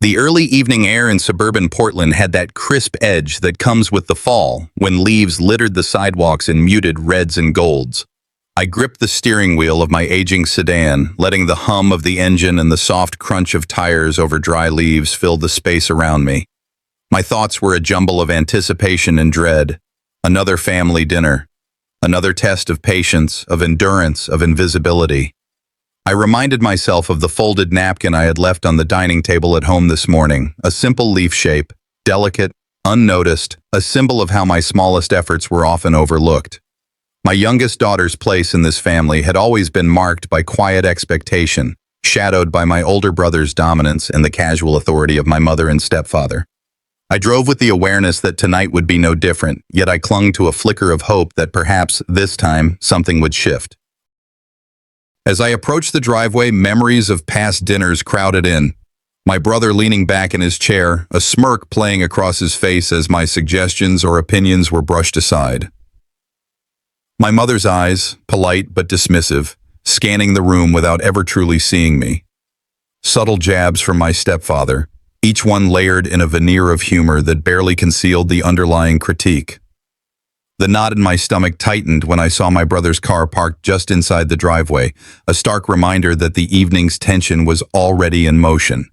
The early evening air in suburban Portland had that crisp edge that comes with the fall, when leaves littered the sidewalks in muted reds and golds. I gripped the steering wheel of my aging sedan, letting the hum of the engine and the soft crunch of tires over dry leaves fill the space around me. My thoughts were a jumble of anticipation and dread. Another family dinner. Another test of patience, of endurance, of invisibility. I reminded myself of the folded napkin I had left on the dining table at home this morning, a simple leaf shape, delicate, unnoticed, a symbol of how my smallest efforts were often overlooked. My youngest daughter's place in this family had always been marked by quiet expectation, shadowed by my older brother's dominance and the casual authority of my mother and stepfather. I drove with the awareness that tonight would be no different, yet I clung to a flicker of hope that perhaps, this time, something would shift. As I approached the driveway, memories of past dinners crowded in. My brother leaning back in his chair, a smirk playing across his face as my suggestions or opinions were brushed aside. My mother's eyes, polite but dismissive, scanning the room without ever truly seeing me. Subtle jabs from my stepfather, each one layered in a veneer of humor that barely concealed the underlying critique. The knot in my stomach tightened when I saw my brother's car parked just inside the driveway, a stark reminder that the evening's tension was already in motion.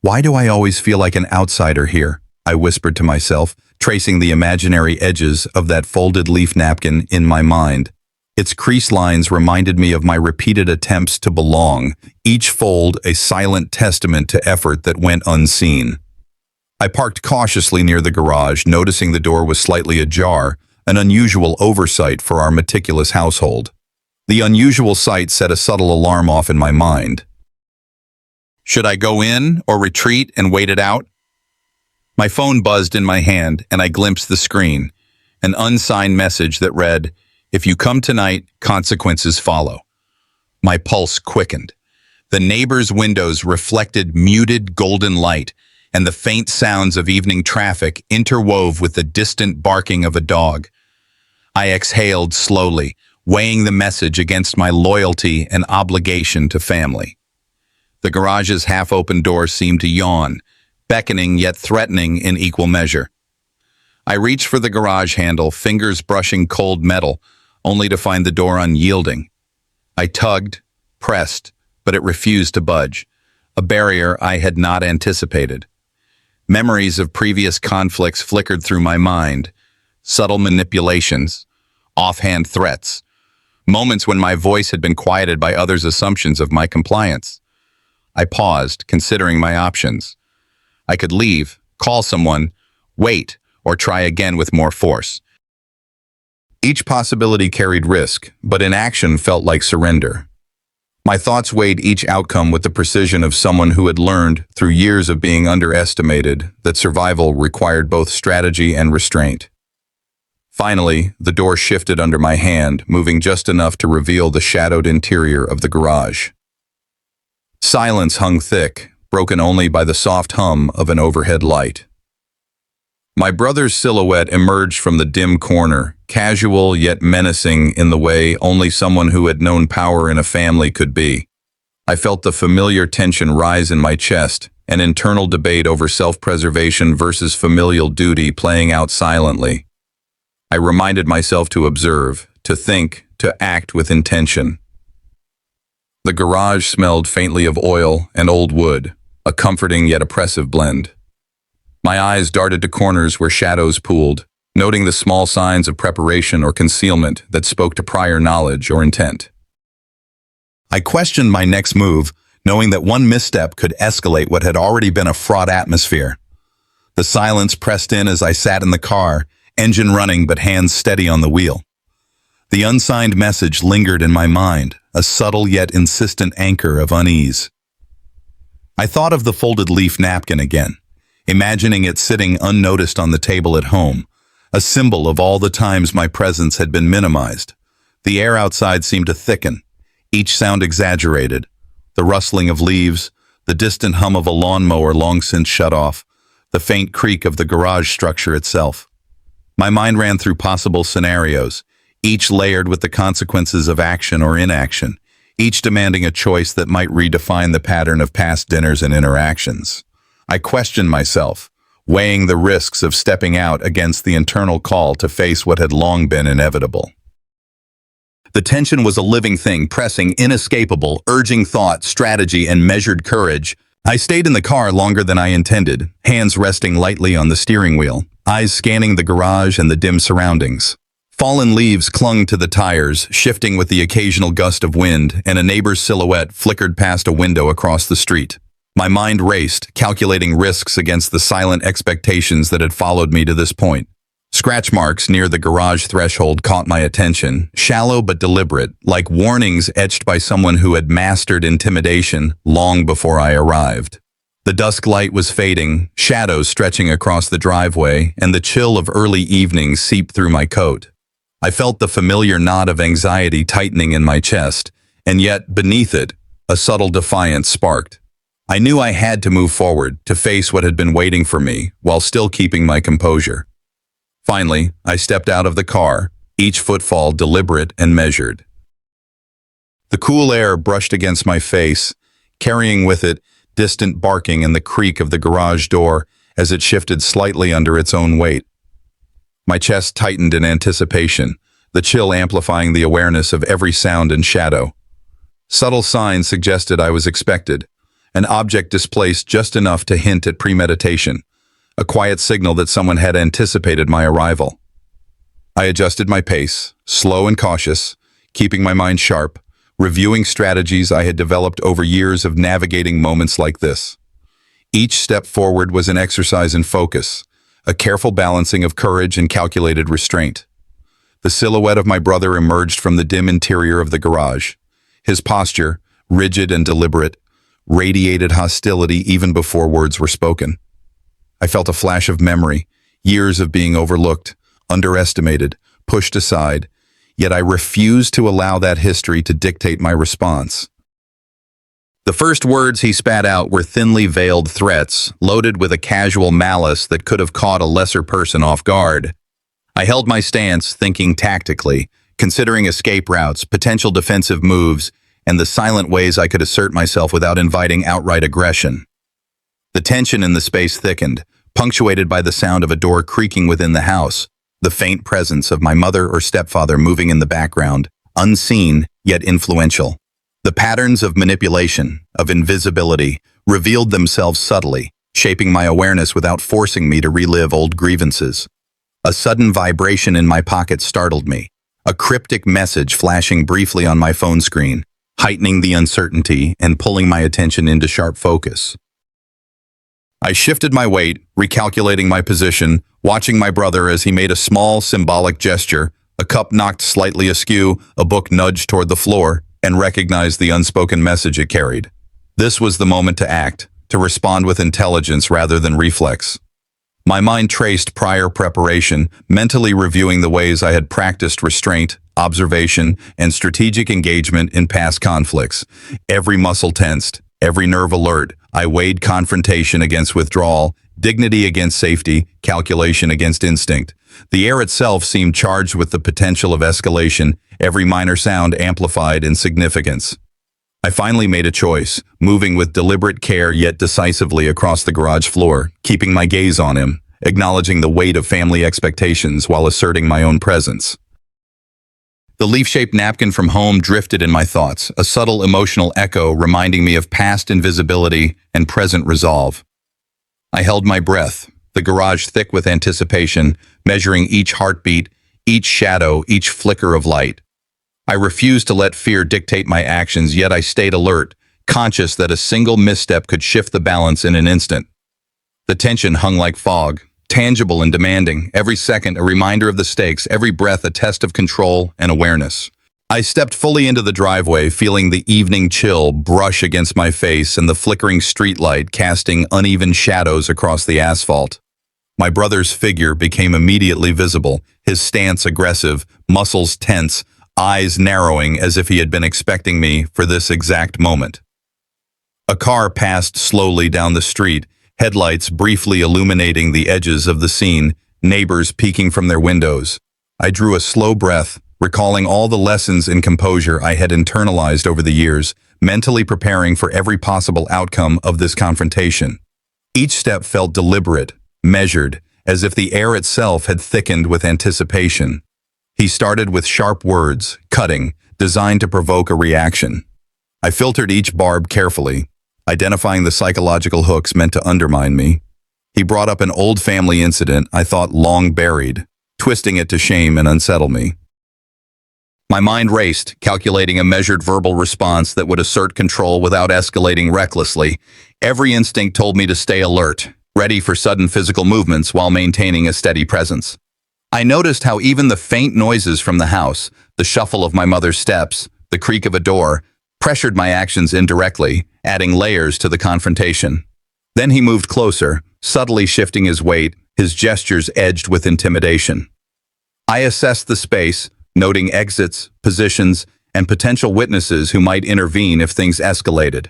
"Why do I always feel like an outsider here?" I whispered to myself, tracing the imaginary edges of that folded leaf napkin in my mind. Its crease lines reminded me of my repeated attempts to belong, each fold a silent testament to effort that went unseen. I parked cautiously near the garage, noticing the door was slightly ajar, an unusual oversight for our meticulous household. The unusual sight set a subtle alarm off in my mind. Should I go in or retreat and wait it out? My phone buzzed in my hand, and I glimpsed the screen, an unsigned message that read, "If you come tonight, consequences follow." My pulse quickened. The neighbor's windows reflected muted golden light, and the faint sounds of evening traffic interwove with the distant barking of a dog. I exhaled slowly, weighing the message against my loyalty and obligation to family. The garage's half-open door seemed to yawn, beckoning yet threatening in equal measure. I reached for the garage handle, fingers brushing cold metal, only to find the door unyielding. I tugged, pressed, but it refused to budge, a barrier I had not anticipated. Memories of previous conflicts flickered through my mind, subtle manipulations, offhand threats, moments when my voice had been quieted by others' assumptions of my compliance. I paused, considering my options. I could leave, call someone, wait, or try again with more force. Each possibility carried risk, but inaction felt like surrender. My thoughts weighed each outcome with the precision of someone who had learned, through years of being underestimated, that survival required both strategy and restraint. Finally, the door shifted under my hand, moving just enough to reveal the shadowed interior of the garage. Silence hung thick, broken only by the soft hum of an overhead light. My brother's silhouette emerged from the dim corner, casual yet menacing in the way only someone who had known power in a family could be. I felt the familiar tension rise in my chest, an internal debate over self-preservation versus familial duty playing out silently. I reminded myself to observe, to think, to act with intention. The garage smelled faintly of oil and old wood, a comforting yet oppressive blend. My eyes darted to corners where shadows pooled, noting the small signs of preparation or concealment that spoke to prior knowledge or intent. I questioned my next move, knowing that one misstep could escalate what had already been a fraught atmosphere. The silence pressed in as I sat in the car, engine running but hands steady on the wheel. The unsigned message lingered in my mind, a subtle yet insistent anchor of unease. I thought of the folded leaf napkin again, imagining it sitting unnoticed on the table at home, a symbol of all the times my presence had been minimized. The air outside seemed to thicken, each sound exaggerated, the rustling of leaves, the distant hum of a lawnmower long since shut off, the faint creak of the garage structure itself. My mind ran through possible scenarios, each layered with the consequences of action or inaction, each demanding a choice that might redefine the pattern of past dinners and interactions. I questioned myself, weighing the risks of stepping out against the internal call to face what had long been inevitable. The tension was a living thing, pressing, inescapable, urging thought, strategy, and measured courage. I stayed in the car longer than I intended, hands resting lightly on the steering wheel, eyes scanning the garage and the dim surroundings. Fallen leaves clung to the tires, shifting with the occasional gust of wind, and a neighbor's silhouette flickered past a window across the street. My mind raced, calculating risks against the silent expectations that had followed me to this point. Scratch marks near the garage threshold caught my attention, shallow but deliberate, like warnings etched by someone who had mastered intimidation long before I arrived. The dusk light was fading, shadows stretching across the driveway, and the chill of early evening seeped through my coat. I felt the familiar knot of anxiety tightening in my chest, and yet, beneath it, a subtle defiance sparked. I knew I had to move forward, to face what had been waiting for me, while still keeping my composure. Finally, I stepped out of the car, each footfall deliberate and measured. The cool air brushed against my face, carrying with it distant barking and the creak of the garage door as it shifted slightly under its own weight. My chest tightened in anticipation, the chill amplifying the awareness of every sound and shadow. Subtle signs suggested I was expected, an object displaced just enough to hint at premeditation, a quiet signal that someone had anticipated my arrival. I adjusted my pace, slow and cautious, keeping my mind sharp, reviewing strategies I had developed over years of navigating moments like this. Each step forward was an exercise in focus, a careful balancing of courage and calculated restraint. The silhouette of my brother emerged from the dim interior of the garage. His posture, rigid and deliberate, radiated hostility even before words were spoken. I felt a flash of memory, years of being overlooked, underestimated, pushed aside, yet I refused to allow that history to dictate my response. The first words he spat out were thinly veiled threats, loaded with a casual malice that could have caught a lesser person off guard. I held my stance, thinking tactically, considering escape routes, potential defensive moves, and the silent ways I could assert myself without inviting outright aggression. The tension in the space thickened, punctuated by the sound of a door creaking within the house, the faint presence of my mother or stepfather moving in the background, unseen yet influential. The patterns of manipulation, of invisibility, revealed themselves subtly, shaping my awareness without forcing me to relive old grievances. A sudden vibration in my pocket startled me, a cryptic message flashing briefly on my phone screen, heightening the uncertainty and pulling my attention into sharp focus. I shifted my weight, recalculating my position, watching my brother as he made a small symbolic gesture, a cup knocked slightly askew, a book nudged toward the floor, and recognized the unspoken message it carried. This was the moment to act, to respond with intelligence rather than reflex. My mind traced prior preparation, mentally reviewing the ways I had practiced restraint, observation, and strategic engagement in past conflicts. Every muscle tensed, every nerve alert. I weighed confrontation against withdrawal, dignity against safety, calculation against instinct. The air itself seemed charged with the potential of escalation, every minor sound amplified in significance. I finally made a choice, moving with deliberate care yet decisively across the garage floor, keeping my gaze on him, acknowledging the weight of family expectations while asserting my own presence. The leaf-shaped napkin from home drifted in my thoughts, a subtle emotional echo reminding me of past invisibility and present resolve. I held my breath, the garage thick with anticipation, measuring each heartbeat, each shadow, each flicker of light. I refused to let fear dictate my actions, yet I stayed alert, conscious that a single misstep could shift the balance in an instant. The tension hung like fog, tangible and demanding, every second a reminder of the stakes, every breath a test of control and awareness. I stepped fully into the driveway, feeling the evening chill brush against my face and the flickering streetlight casting uneven shadows across the asphalt. My brother's figure became immediately visible, his stance aggressive, muscles tense, eyes narrowing as if he had been expecting me for this exact moment. A car passed slowly down the street, headlights briefly illuminating the edges of the scene, neighbors peeking from their windows. I drew a slow breath, recalling all the lessons in composure I had internalized over the years, mentally preparing for every possible outcome of this confrontation. Each step felt deliberate, measured, as if the air itself had thickened with anticipation. He started with sharp words, cutting, designed to provoke a reaction. I filtered each barb carefully, identifying the psychological hooks meant to undermine me. He brought up an old family incident I thought long buried, twisting it to shame and unsettle me. My mind raced, calculating a measured verbal response that would assert control without escalating recklessly. Every instinct told me to stay alert, ready for sudden physical movements while maintaining a steady presence. I noticed how even the faint noises from the house, the shuffle of my mother's steps, the creak of a door, pressured my actions indirectly, adding layers to the confrontation. Then he moved closer, subtly shifting his weight, his gestures edged with intimidation. I assessed the space, noting exits, positions, and potential witnesses who might intervene if things escalated.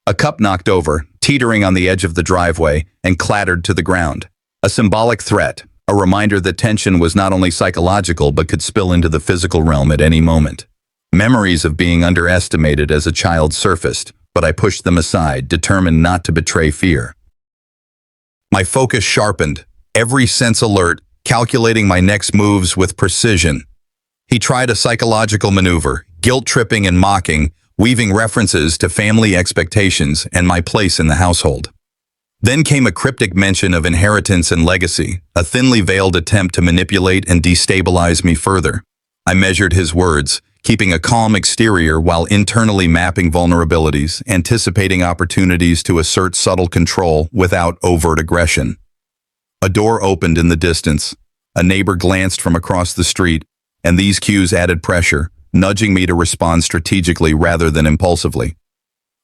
A cup knocked over, teetering on the edge of the driveway, and clattered to the ground. A symbolic threat, a reminder that tension was not only psychological but could spill into the physical realm at any moment. Memories of being underestimated as a child surfaced, but I pushed them aside, determined not to betray fear. My focus sharpened, every sense alert, calculating my next moves with precision. He tried a psychological maneuver, guilt-tripping and mocking, weaving references to family expectations and my place in the household. Then came a cryptic mention of inheritance and legacy, a thinly veiled attempt to manipulate and destabilize me further. I measured his words, keeping a calm exterior while internally mapping vulnerabilities, anticipating opportunities to assert subtle control without overt aggression. A door opened in the distance. A neighbor glanced from across the street, and these cues added pressure, nudging me to respond strategically rather than impulsively.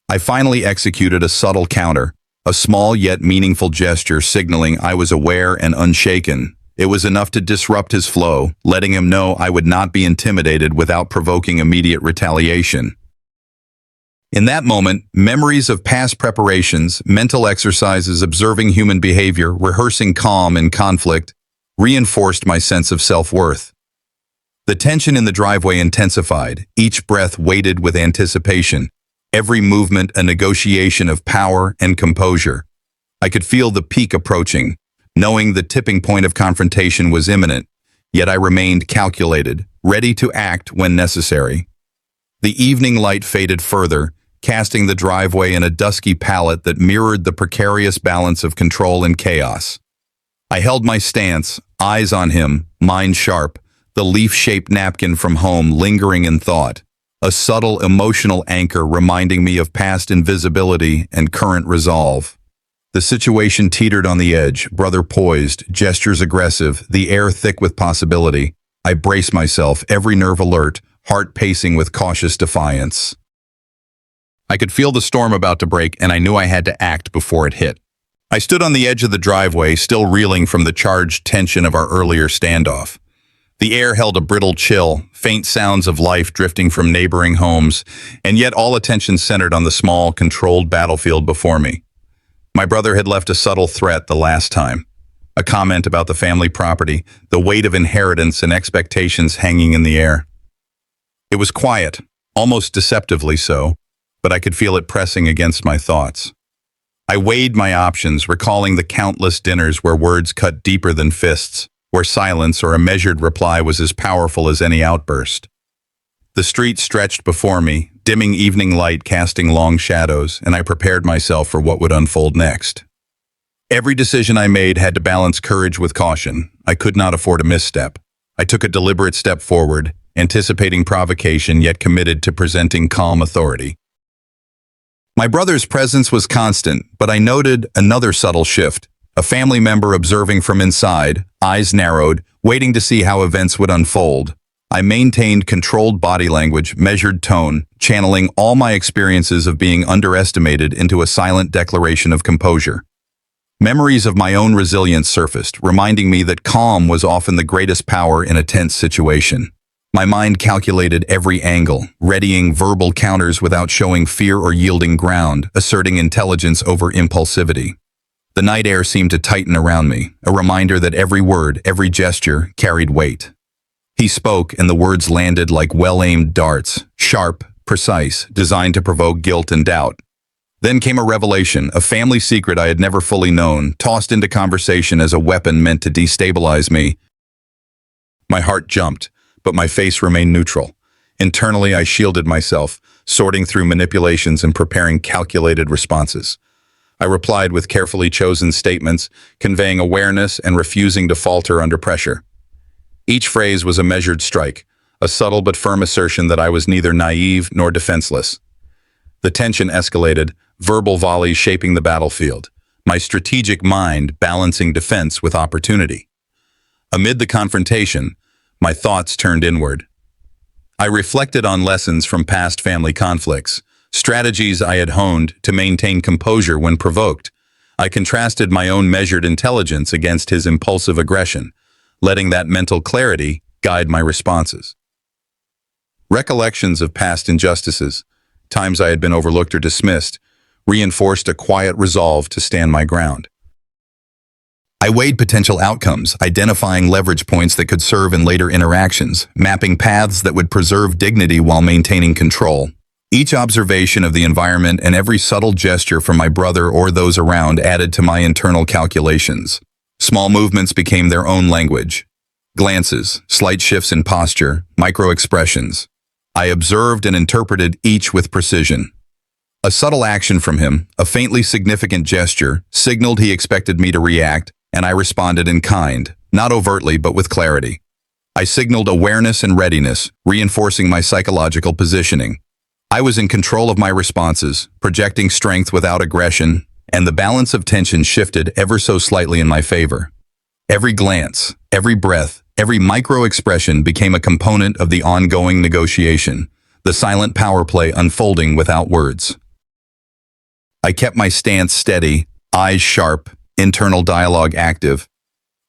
I finally executed a subtle counter, a small yet meaningful gesture signaling I was aware and unshaken. It was enough to disrupt his flow, letting him know I would not be intimidated without provoking immediate retaliation. In that moment, memories of past preparations, mental exercises observing human behavior, rehearsing calm in conflict, reinforced my sense of self-worth. The tension in the driveway intensified, each breath weighted with anticipation, every movement a negotiation of power and composure. I could feel the peak approaching, knowing the tipping point of confrontation was imminent, yet I remained calculated, ready to act when necessary. The evening light faded further, casting the driveway in a dusky palette that mirrored the precarious balance of control and chaos. I held my stance, eyes on him, mind sharp, the leaf-shaped napkin from home lingering in thought, a subtle emotional anchor reminding me of past invisibility and current resolve. The situation teetered on the edge, brother poised, gestures aggressive, the air thick with possibility. I braced myself, every nerve alert, heart pacing with cautious defiance. I could feel the storm about to break, and I knew I had to act before it hit. I stood on the edge of the driveway, still reeling from the charged tension of our earlier standoff. The air held a brittle chill, faint sounds of life drifting from neighboring homes, and yet all attention centered on the small, controlled battlefield before me. My brother had left a subtle threat the last time, a comment about the family property, the weight of inheritance and expectations hanging in the air. It was quiet, almost deceptively so, but I could feel it pressing against my thoughts. I weighed my options, recalling the countless dinners where words cut deeper than fists, where silence or a measured reply was as powerful as any outburst. The street stretched before me, dimming evening light casting long shadows, and I prepared myself for what would unfold next. Every decision I made had to balance courage with caution. I could not afford a misstep. I took a deliberate step forward, anticipating provocation yet committed to presenting calm authority. My brother's presence was constant, but I noted another subtle shift. A family member observing from inside, eyes narrowed, waiting to see how events would unfold. I maintained controlled body language, measured tone, channeling all my experiences of being underestimated into a silent declaration of composure. Memories of my own resilience surfaced, reminding me that calm was often the greatest power in a tense situation. My mind calculated every angle, readying verbal counters without showing fear or yielding ground, asserting intelligence over impulsivity. The night air seemed to tighten around me, a reminder that every word, every gesture carried weight. He spoke, and the words landed like well-aimed darts, sharp, precise, designed to provoke guilt and doubt. Then came a revelation, a family secret I had never fully known, tossed into conversation as a weapon meant to destabilize me. My heart jumped, but my face remained neutral. Internally, I shielded myself, sorting through manipulations and preparing calculated responses. I replied with carefully chosen statements, conveying awareness and refusing to falter under pressure. Each phrase was a measured strike, a subtle but firm assertion that I was neither naive nor defenseless. The tension escalated, verbal volleys shaping the battlefield, my strategic mind balancing defense with opportunity. Amid the confrontation, my thoughts turned inward. I reflected on lessons from past family conflicts, strategies I had honed to maintain composure when provoked. I contrasted my own measured intelligence against his impulsive aggression, letting that mental clarity guide my responses. Recollections of past injustices, times I had been overlooked or dismissed, reinforced a quiet resolve to stand my ground. I weighed potential outcomes, identifying leverage points that could serve in later interactions, mapping paths that would preserve dignity while maintaining control. Each observation of the environment and every subtle gesture from my brother or those around added to my internal calculations. Small movements became their own language. Glances, slight shifts in posture, micro-expressions. I observed and interpreted each with precision. A subtle action from him, a faintly significant gesture, signaled he expected me to react, and I responded in kind, not overtly but with clarity. I signaled awareness and readiness, reinforcing my psychological positioning. I was in control of my responses, projecting strength without aggression, and the balance of tension shifted ever so slightly in my favor. Every glance, every breath, every micro-expression became a component of the ongoing negotiation, the silent power play unfolding without words. I kept my stance steady, eyes sharp, internal dialogue active.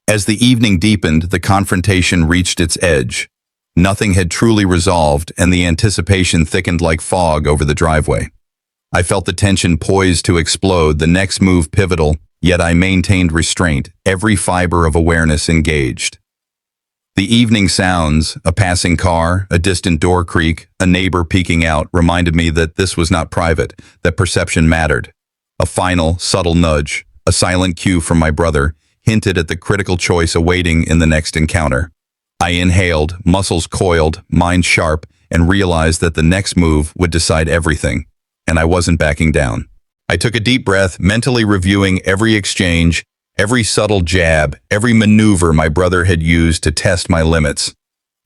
As the evening deepened, the confrontation reached its edge. Nothing had truly resolved, and the anticipation thickened like fog over the driveway. I felt the tension poised to explode, the next move pivotal, yet I maintained restraint, every fiber of awareness engaged. The evening sounds, a passing car, a distant door creak, a neighbor peeking out, reminded me that this was not private, that perception mattered. A final, subtle nudge, a silent cue from my brother, hinted at the critical choice awaiting in the next encounter. I inhaled, muscles coiled, mind sharp, and realized that the next move would decide everything, and I wasn't backing down. I took a deep breath, mentally reviewing every exchange, every subtle jab, every maneuver my brother had used to test my limits.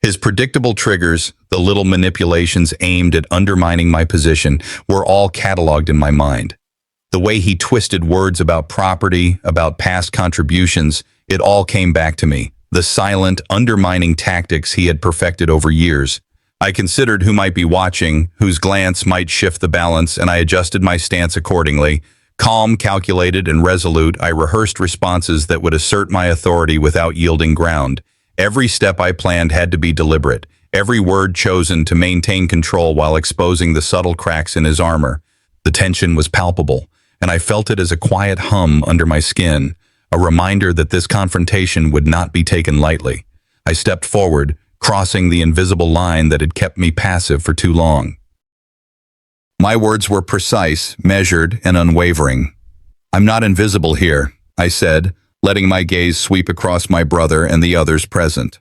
His predictable triggers, the little manipulations aimed at undermining my position, were all cataloged in my mind. The way he twisted words about property, about past contributions, it all came back to me. The silent, undermining tactics he had perfected over years. I considered who might be watching, whose glance might shift the balance, and I adjusted my stance accordingly. Calm, calculated, and resolute, I rehearsed responses that would assert my authority without yielding ground. Every step I planned had to be deliberate, every word chosen to maintain control while exposing the subtle cracks in his armor. The tension was palpable, and I felt it as a quiet hum under my skin, a reminder that this confrontation would not be taken lightly. I stepped forward, crossing the invisible line that had kept me passive for too long. My words were precise, measured, and unwavering. "I'm not invisible here," I said, letting my gaze sweep across my brother and the others present.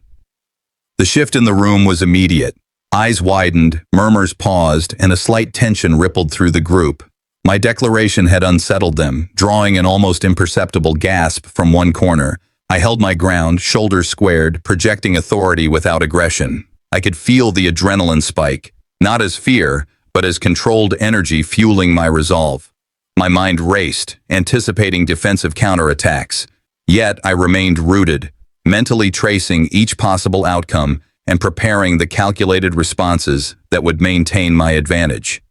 The shift in the room was immediate. Eyes widened, murmurs paused, and a slight tension rippled through the group. My declaration had unsettled them, drawing an almost imperceptible gasp from one corner. I held my ground, shoulders squared, projecting authority without aggression. I could feel the adrenaline spike, not as fear, but as controlled energy fueling my resolve. My mind raced, anticipating defensive counterattacks. Yet I remained rooted, mentally tracing each possible outcome and preparing the calculated responses that would maintain my advantage.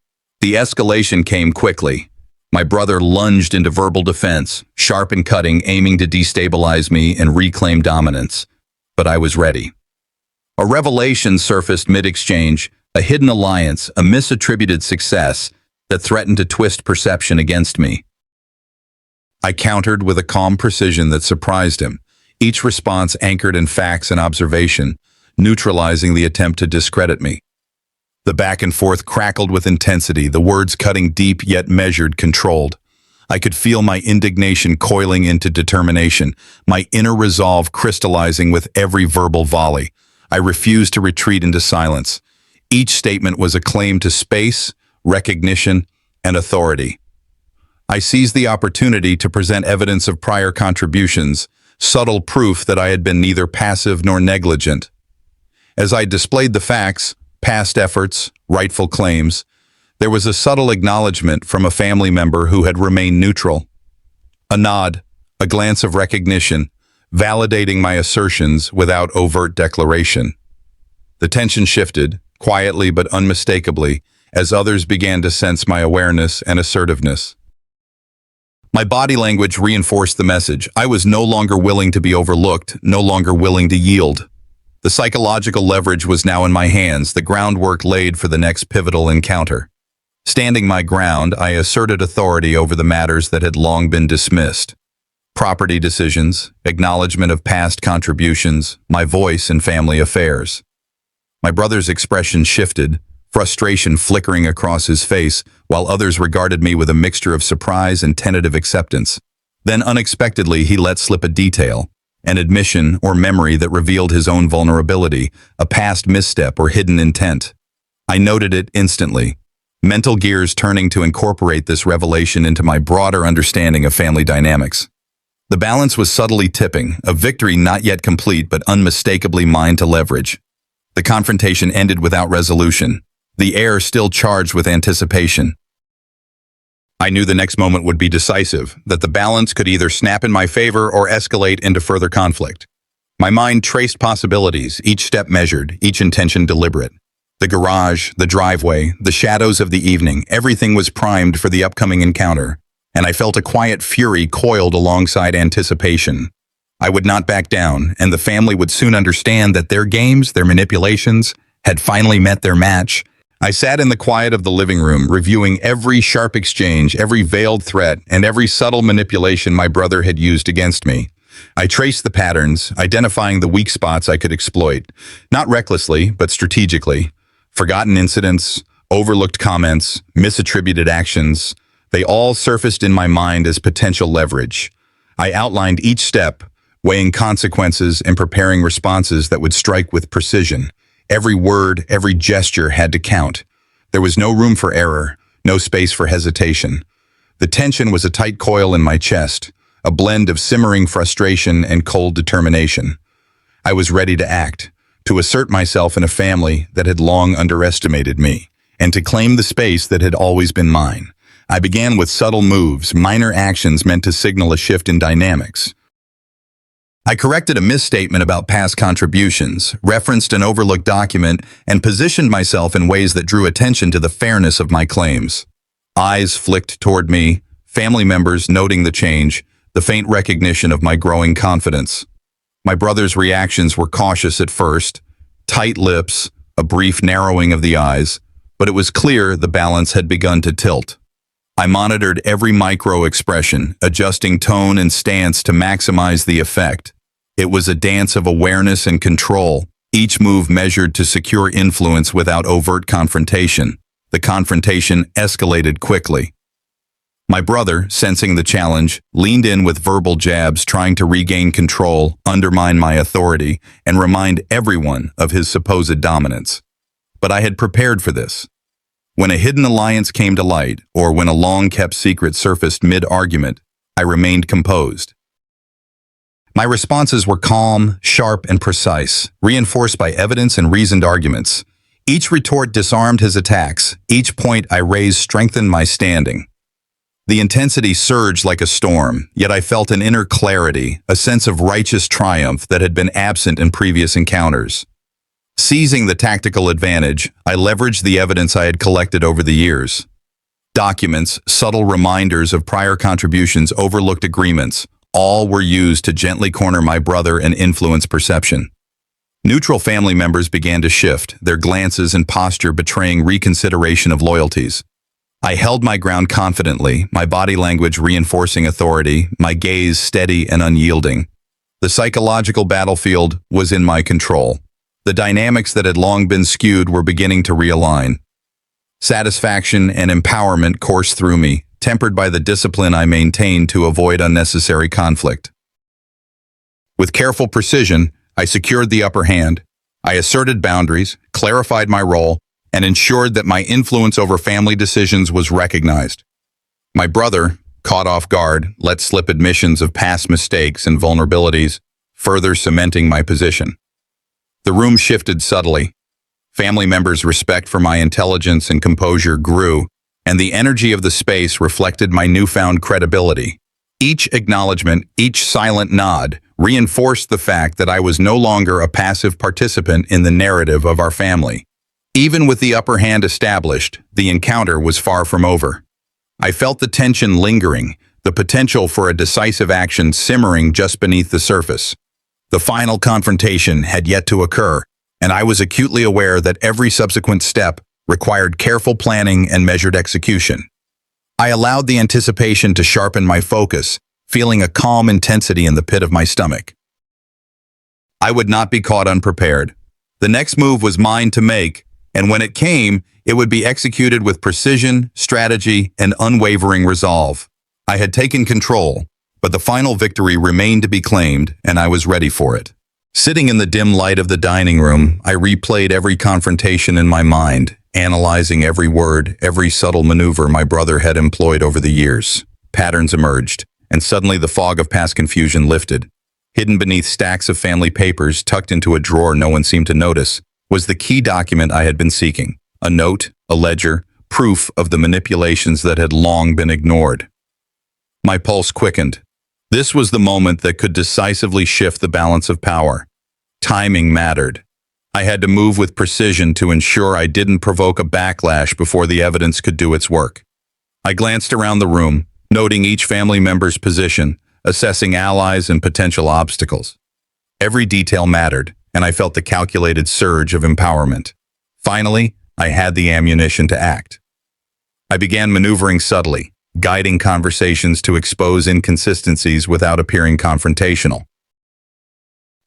The escalation came quickly. My brother lunged into verbal defense, sharp and cutting, aiming to destabilize me and reclaim dominance. But I was ready. A revelation surfaced mid-exchange, a hidden alliance, a misattributed success that threatened to twist perception against me. I countered with a calm precision that surprised him, each response anchored in facts and observation, neutralizing the attempt to discredit me. The back and forth crackled with intensity, the words cutting deep yet measured, controlled. I could feel my indignation coiling into determination, my inner resolve crystallizing with every verbal volley. I refused to retreat into silence. Each statement was a claim to space, recognition, and authority. I seized the opportunity to present evidence of prior contributions, subtle proof that I had been neither passive nor negligent. As I displayed the facts, past efforts, rightful claims, there was a subtle acknowledgement from a family member who had remained neutral. A nod, a glance of recognition, validating my assertions without overt declaration. The tension shifted, quietly but unmistakably, as others began to sense my awareness and assertiveness. My body language reinforced the message. I was no longer willing to be overlooked, no longer willing to yield. The psychological leverage was now in my hands, the groundwork laid for the next pivotal encounter. Standing my ground, I asserted authority over the matters that had long been dismissed. Property decisions, acknowledgement of past contributions, my voice in family affairs. My brother's expression shifted, frustration flickering across his face, while others regarded me with a mixture of surprise and tentative acceptance. Then unexpectedly he let slip a detail, an admission or memory that revealed his own vulnerability, a past misstep or hidden intent. I noted it instantly, mental gears turning to incorporate this revelation into my broader understanding of family dynamics. The balance was subtly tipping, a victory not yet complete but unmistakably mine to leverage. The confrontation ended without resolution, the air still charged with anticipation. I knew the next moment would be decisive, that the balance could either snap in my favor or escalate into further conflict. My mind traced possibilities, each step measured, each intention deliberate. The garage, the driveway, the shadows of the evening, everything was primed for the upcoming encounter, and I felt a quiet fury coiled alongside anticipation. I would not back down, and the family would soon understand that their games, their manipulations, had finally met their match. I sat in the quiet of the living room, reviewing every sharp exchange, every veiled threat, and every subtle manipulation my brother had used against me. I traced the patterns, identifying the weak spots I could exploit, not recklessly, but strategically. Forgotten incidents, overlooked comments, misattributed actions, they all surfaced in my mind as potential leverage. I outlined each step, weighing consequences and preparing responses that would strike with precision. Every word, every gesture had to count. There was no room for error, no space for hesitation. The tension was a tight coil in my chest, a blend of simmering frustration and cold determination. I was ready to act, to assert myself in a family that had long underestimated me, and to claim the space that had always been mine. I began with subtle moves, minor actions meant to signal a shift in dynamics. I corrected a misstatement about past contributions, referenced an overlooked document, and positioned myself in ways that drew attention to the fairness of my claims. Eyes flicked toward me, family members noting the change, the faint recognition of my growing confidence. My brother's reactions were cautious at first, tight lips, a brief narrowing of the eyes, but it was clear the balance had begun to tilt. I monitored every micro-expression, adjusting tone and stance to maximize the effect. It was a dance of awareness and control, each move measured to secure influence without overt confrontation. The confrontation escalated quickly. My brother, sensing the challenge, leaned in with verbal jabs, trying to regain control, undermine my authority, and remind everyone of his supposed dominance. But I had prepared for this. When a hidden alliance came to light, or when a long-kept secret surfaced mid-argument, I remained composed. My responses were calm, sharp, and precise, reinforced by evidence and reasoned arguments. Each retort disarmed his attacks. Each point I raised strengthened my standing. The intensity surged like a storm, yet I felt an inner clarity, a sense of righteous triumph that had been absent in previous encounters. Seizing the tactical advantage, I leveraged the evidence I had collected over the years. Documents, subtle reminders of prior contributions, overlooked agreements, all were used to gently corner my brother and influence perception. Neutral family members began to shift, their glances and posture betraying reconsideration of loyalties. I held my ground confidently, my body language reinforcing authority, my gaze steady and unyielding. The psychological battlefield was in my control. The dynamics that had long been skewed were beginning to realign. Satisfaction and empowerment coursed through me, tempered by the discipline I maintained to avoid unnecessary conflict. With careful precision, I secured the upper hand. I asserted boundaries, clarified my role, and ensured that my influence over family decisions was recognized. My brother, caught off guard, let slip admissions of past mistakes and vulnerabilities, further cementing my position. The room shifted subtly. Family members' respect for my intelligence and composure grew, and the energy of the space reflected my newfound credibility. Each acknowledgement, each silent nod, reinforced the fact that I was no longer a passive participant in the narrative of our family. Even with the upper hand established, the encounter was far from over. I felt the tension lingering, the potential for a decisive action simmering just beneath the surface. The final confrontation had yet to occur, and I was acutely aware that every subsequent step required careful planning and measured execution. I allowed the anticipation to sharpen my focus, feeling a calm intensity in the pit of my stomach. I would not be caught unprepared. The next move was mine to make, and when it came, it would be executed with precision, strategy, and unwavering resolve. I had taken control, but the final victory remained to be claimed, and I was ready for it. Sitting in the dim light of the dining room, I replayed every confrontation in my mind, analyzing every word, every subtle maneuver my brother had employed over the years. Patterns emerged, and suddenly the fog of past confusion lifted. Hidden beneath stacks of family papers, tucked into a drawer no one seemed to notice, was the key document I had been seeking. A note, a ledger, proof of the manipulations that had long been ignored. My pulse quickened. This was the moment that could decisively shift the balance of power. Timing mattered. I had to move with precision to ensure I didn't provoke a backlash before the evidence could do its work. I glanced around the room, noting each family member's position, assessing allies and potential obstacles. Every detail mattered, and I felt the calculated surge of empowerment. Finally, I had the ammunition to act. I began maneuvering subtly, guiding conversations to expose inconsistencies without appearing confrontational.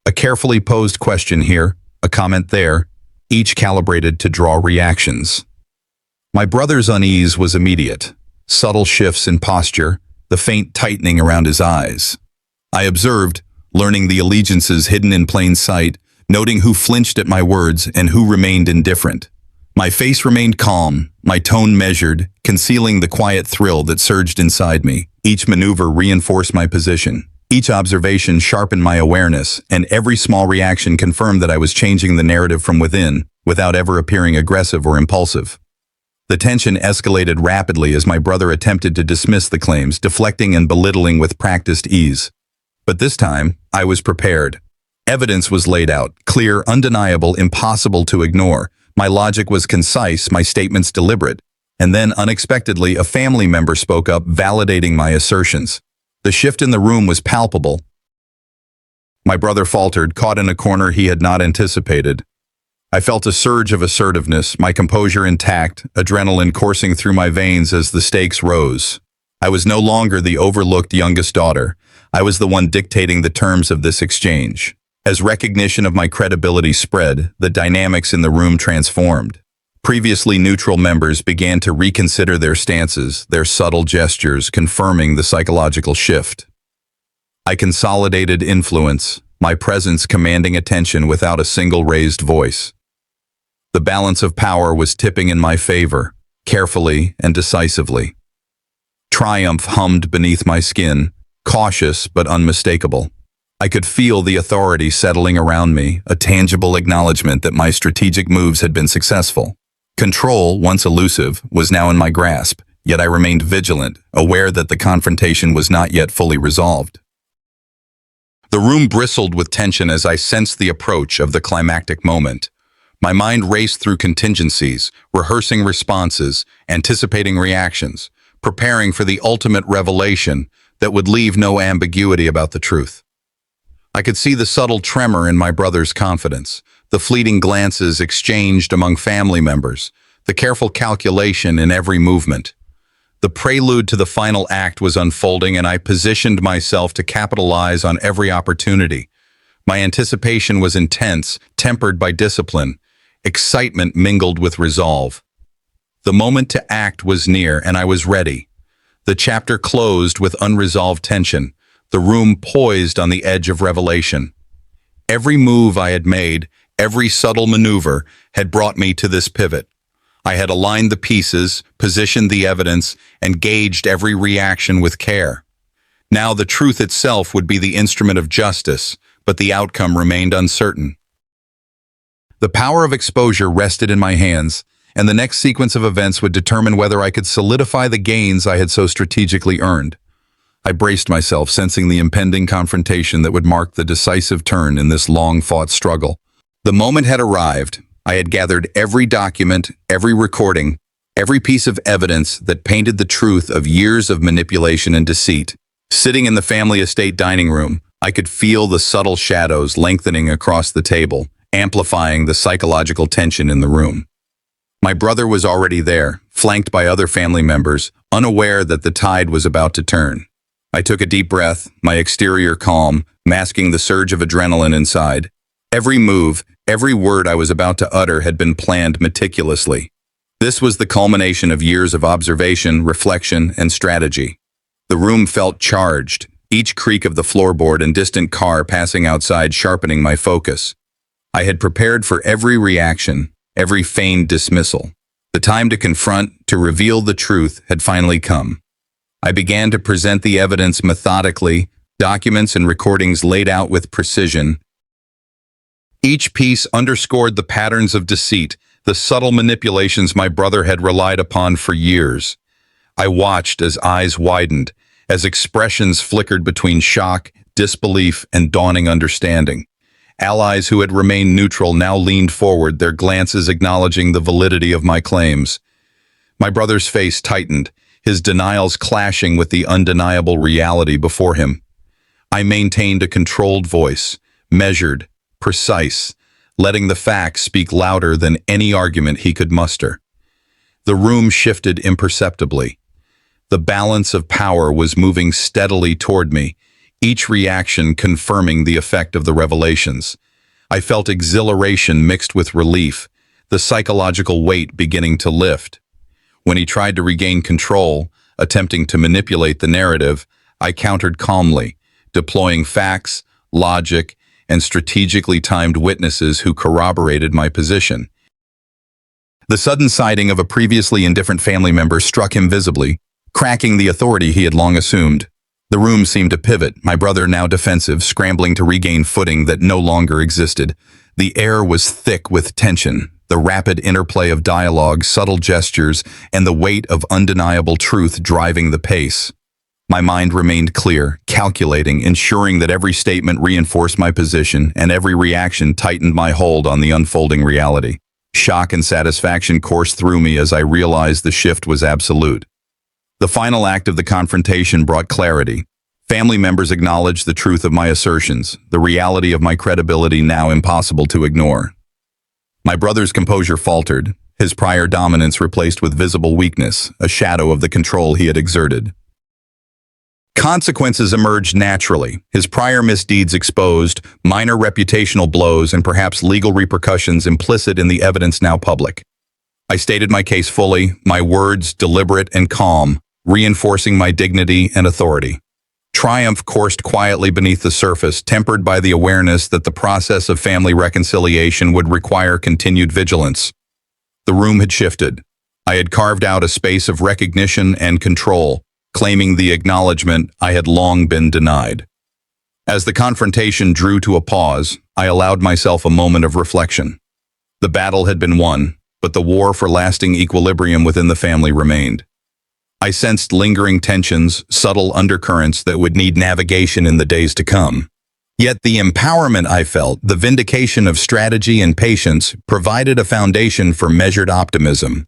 A carefully posed question here, a comment there, each calibrated to draw reactions. My brother's unease was immediate. Subtle shifts in posture, the faint tightening around his eyes. I observed, learning the allegiances hidden in plain sight, noting who flinched at my words and who remained indifferent. My face remained calm, my tone measured, concealing the quiet thrill that surged inside me. Each maneuver reinforced my position. Each observation sharpened my awareness, and every small reaction confirmed that I was changing the narrative from within, without ever appearing aggressive or impulsive. The tension escalated rapidly as my brother attempted to dismiss the claims, deflecting and belittling with practiced ease. But this time, I was prepared. Evidence was laid out, clear, undeniable, impossible to ignore. My logic was concise, my statements deliberate. And then, unexpectedly, a family member spoke up, validating my assertions. The shift in the room was palpable. My brother faltered, caught in a corner he had not anticipated. I felt a surge of assertiveness, my composure intact, adrenaline coursing through my veins as the stakes rose. I was no longer the overlooked youngest daughter. I was the one dictating the terms of this exchange. As recognition of my credibility spread, the dynamics in the room transformed. Previously neutral members began to reconsider their stances, their subtle gestures confirming the psychological shift. I consolidated influence, my presence commanding attention without a single raised voice. The balance of power was tipping in my favor, carefully and decisively. Triumph hummed beneath my skin, cautious but unmistakable. I could feel the authority settling around me, a tangible acknowledgement that my strategic moves had been successful. Control, once elusive, was now in my grasp, yet I remained vigilant, aware that the confrontation was not yet fully resolved. The room bristled with tension as I sensed the approach of the climactic moment. My mind raced through contingencies, rehearsing responses, anticipating reactions, preparing for the ultimate revelation that would leave no ambiguity about the truth. I could see the subtle tremor in my brother's confidence, the fleeting glances exchanged among family members, the careful calculation in every movement. The prelude to the final act was unfolding, and I positioned myself to capitalize on every opportunity. My anticipation was intense, tempered by discipline. Excitement mingled with resolve. The moment to act was near, and I was ready. The chapter closed with unresolved tension, the room poised on the edge of revelation. Every move I had made, every subtle maneuver, had brought me to this pivot. I had aligned the pieces, positioned the evidence, and gauged every reaction with care. Now the truth itself would be the instrument of justice, but the outcome remained uncertain. The power of exposure rested in my hands, and the next sequence of events would determine whether I could solidify the gains I had so strategically earned. I braced myself, sensing the impending confrontation that would mark the decisive turn in this long-fought struggle. The moment had arrived. I had gathered every document, every recording, every piece of evidence that painted the truth of years of manipulation and deceit. Sitting in the family estate dining room, I could feel the subtle shadows lengthening across the table, amplifying the psychological tension in the room. My brother was already there, flanked by other family members, unaware that the tide was about to turn. I took a deep breath, my exterior calm, masking the surge of adrenaline inside. Every move, every word I was about to utter had been planned meticulously. This was the culmination of years of observation, reflection, and strategy. The room felt charged, each creak of the floorboard and distant car passing outside sharpening my focus. I had prepared for every reaction, every feigned dismissal. The time to confront, to reveal the truth, had finally come. I began to present the evidence methodically, documents and recordings laid out with precision. Each piece underscored the patterns of deceit, the subtle manipulations my brother had relied upon for years. I watched as eyes widened, as expressions flickered between shock, disbelief, and dawning understanding. Allies who had remained neutral now leaned forward, their glances acknowledging the validity of my claims. My brother's face tightened, his denials clashing with the undeniable reality before him. I maintained a controlled voice, measured, precise, letting the facts speak louder than any argument he could muster. The room shifted imperceptibly. The balance of power was moving steadily toward me, each reaction confirming the effect of the revelations. I felt exhilaration mixed with relief, the psychological weight beginning to lift. When he tried to regain control, attempting to manipulate the narrative, I countered calmly, deploying facts, logic, and strategically timed witnesses who corroborated my position. The sudden sighting of a previously indifferent family member struck him visibly, cracking the authority he had long assumed. The room seemed to pivot, my brother now defensive, scrambling to regain footing that no longer existed. The air was thick with tension, the rapid interplay of dialogue, subtle gestures, and the weight of undeniable truth driving the pace. My mind remained clear, calculating, ensuring that every statement reinforced my position and every reaction tightened my hold on the unfolding reality. Shock and satisfaction coursed through me as I realized the shift was absolute. The final act of the confrontation brought clarity. Family members acknowledged the truth of my assertions, the reality of my credibility now impossible to ignore. My brother's composure faltered, his prior dominance replaced with visible weakness, a shadow of the control he had exerted. Consequences emerged naturally, his prior misdeeds exposed, minor reputational blows, and perhaps legal repercussions implicit in the evidence now public. I stated my case fully, my words deliberate and calm, reinforcing my dignity and authority. Triumph coursed quietly beneath the surface, tempered by the awareness that the process of family reconciliation would require continued vigilance. The room had shifted. I had carved out a space of recognition and control, claiming the acknowledgement I had long been denied. As the confrontation drew to a pause, I allowed myself a moment of reflection. The battle had been won, but the war for lasting equilibrium within the family remained. I sensed lingering tensions, subtle undercurrents that would need navigation in the days to come. Yet the empowerment I felt, the vindication of strategy and patience, provided a foundation for measured optimism.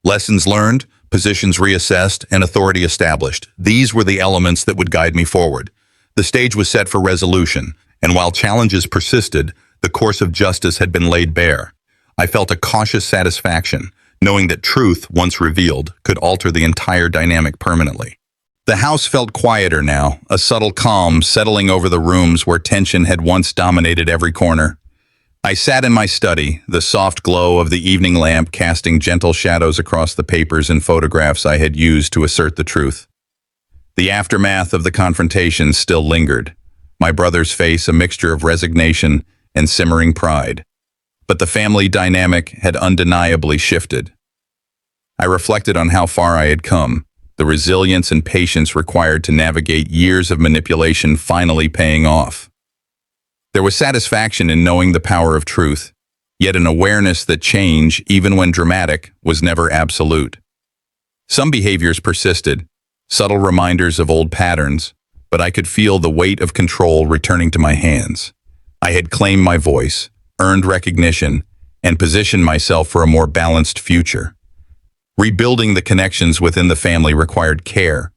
Lessons learned, positions reassessed, and authority established. These were the elements that would guide me forward. The stage was set for resolution, and while challenges persisted, the course of justice had been laid bare. I felt a cautious satisfaction, knowing that truth, once revealed, could alter the entire dynamic permanently. The house felt quieter now, a subtle calm settling over the rooms where tension had once dominated every corner. I sat in my study, the soft glow of the evening lamp casting gentle shadows across the papers and photographs I had used to assert the truth. The aftermath of the confrontation still lingered, my brother's face a mixture of resignation and simmering pride. But the family dynamic had undeniably shifted. I reflected on how far I had come, the resilience and patience required to navigate years of manipulation finally paying off. There was satisfaction in knowing the power of truth, yet an awareness that change, even when dramatic, was never absolute. Some behaviors persisted, subtle reminders of old patterns, but I could feel the weight of control returning to my hands. I had claimed my voice, earned recognition, and positioned myself for a more balanced future. Rebuilding the connections within the family required care.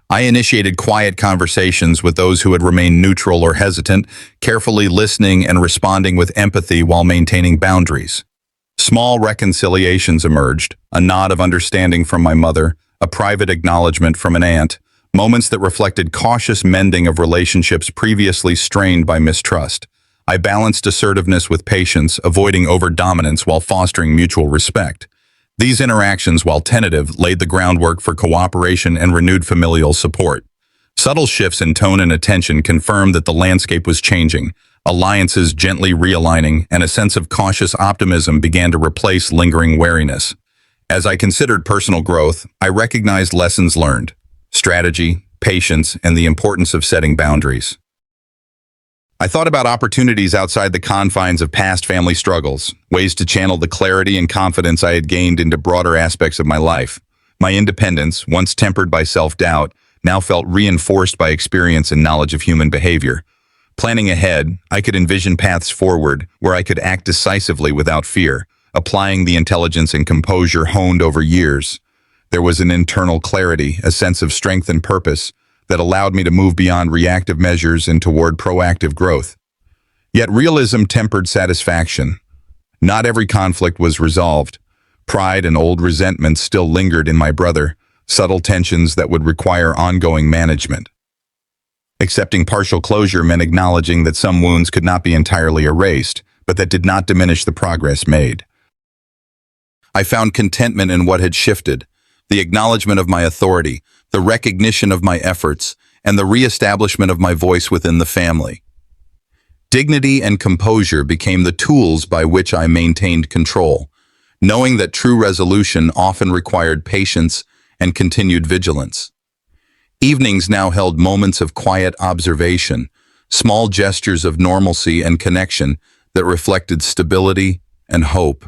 I initiated quiet conversations with those who had remained neutral or hesitant, carefully listening and responding with empathy while maintaining boundaries. Small reconciliations emerged, a nod of understanding from my mother, a private acknowledgement from an aunt, moments that reflected cautious mending of relationships previously strained by mistrust. I balanced assertiveness with patience, avoiding over-dominance while fostering mutual respect. These interactions, while tentative, laid the groundwork for cooperation and renewed familial support. Subtle shifts in tone and attention confirmed that the landscape was changing, alliances gently realigning, and a sense of cautious optimism began to replace lingering wariness. As I considered personal growth, I recognized lessons learned, strategy, patience, and the importance of setting boundaries. I thought about opportunities outside the confines of past family struggles, ways to channel the clarity and confidence I had gained into broader aspects of my life. My independence, once tempered by self-doubt, now felt reinforced by experience and knowledge of human behavior. Planning ahead, I could envision paths forward where I could act decisively without fear, applying the intelligence and composure honed over years. There was an internal clarity, a sense of strength and purpose, that allowed me to move beyond reactive measures and toward proactive growth. Yet realism tempered satisfaction. Not every conflict was resolved. Pride and old resentments still lingered in my brother, subtle tensions that would require ongoing management. Accepting partial closure meant acknowledging that some wounds could not be entirely erased, but that did not diminish the progress made. I found contentment in what had shifted, the acknowledgement of my authority, the recognition of my efforts, and the reestablishment of my voice within the family. Dignity and composure became the tools by which I maintained control, knowing that true resolution often required patience and continued vigilance. Evenings now held moments of quiet observation, small gestures of normalcy and connection that reflected stability and hope.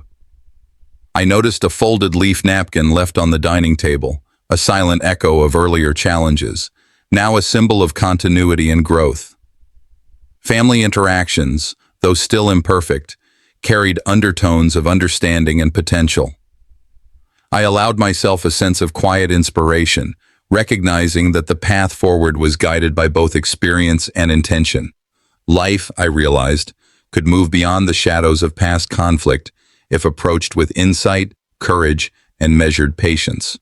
I noticed a folded leaf napkin left on the dining table, a silent echo of earlier challenges, now a symbol of continuity and growth. Family interactions, though still imperfect, carried undertones of understanding and potential. I allowed myself a sense of quiet inspiration, recognizing that the path forward was guided by both experience and intention. Life, I realized, could move beyond the shadows of past conflict if approached with insight, courage, and measured patience.